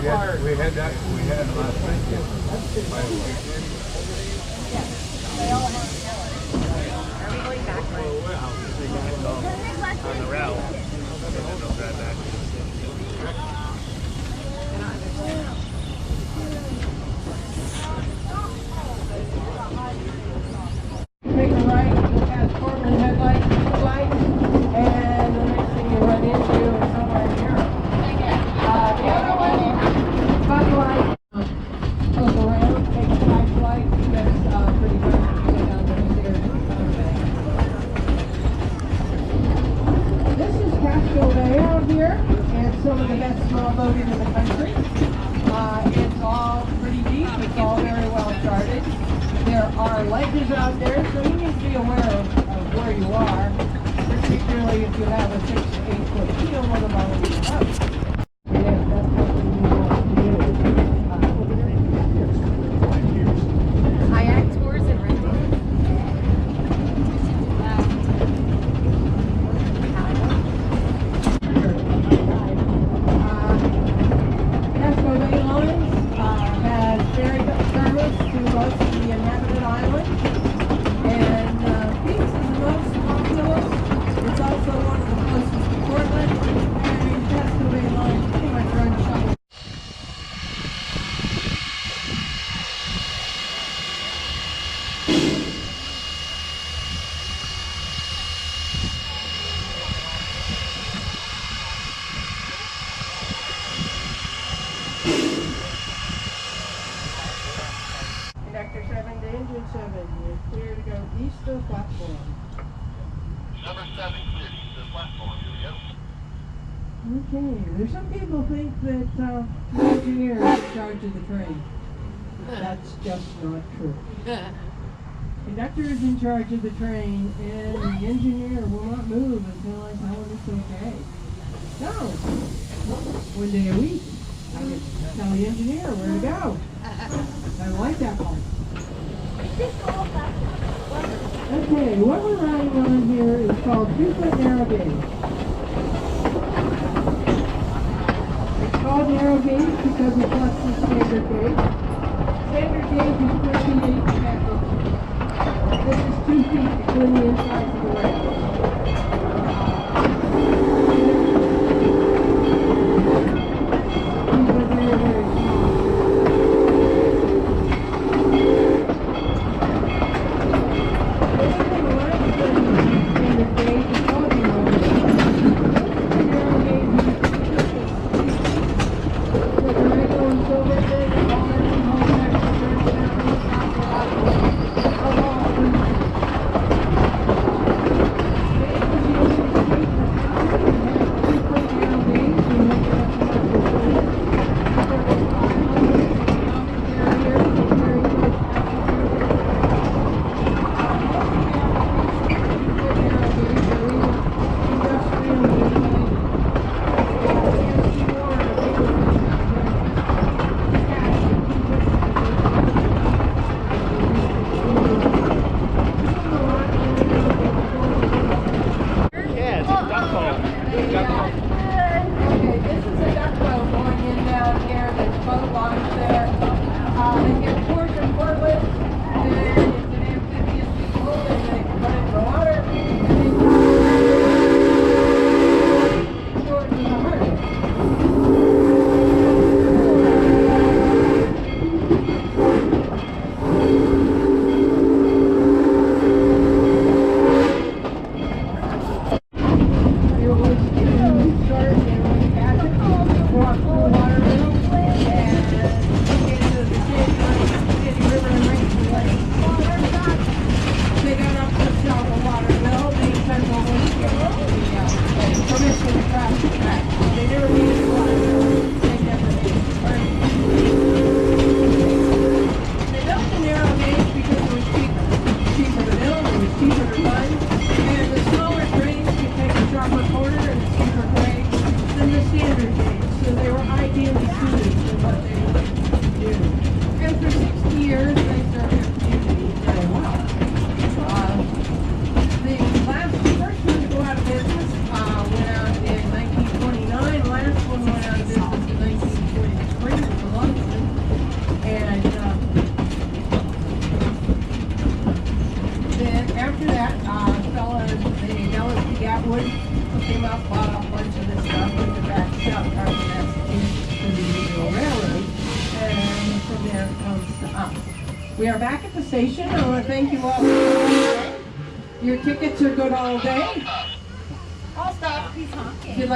had last night. They all have. Are we going back? On the route. Take a right, it has Portland headlights, and the next thing you run into is somewhere here. The other one, bug light, goes around, take a flashlight, that's pretty much go down the stairs. This is Casco Bay out here, and some of the best small boating in the country. It's all pretty deep, it's all very well charted. There are ledges out there, so you need to be aware of where you are, particularly if you have a 6 to 8 foot keel with a boat. And if that's something you want to do. Kayak tours and rentals. Casco Bay Lines has ferry service to most of the inhabited islands, and Peaks is the most populous. It's also one of the closest to Portland, and Casco Bay Lines pretty much runs shuttle. Conductor 7 to engine 7, you're clear to go east of platform. Number 7 clear east of platform. Here we go. Okay, there's some people think that the engineer is in charge of the train. That's just not true. Conductor is in charge of the train, and the engineer will not move until I tell him it's okay. So, one day a week, I can tell the engineer where to go. I don't like that part. Okay, what we're riding on here is called 2-foot narrow gauge. It's called narrow gauge because it's less than standard gauge. Standard gauge is 58 inches. This is 2 feet between the insides of the rail. These are very, very small. We are back at the station. I want to thank you all for coming. Your tickets are good all day. I'll stop. He's honking. If you'd like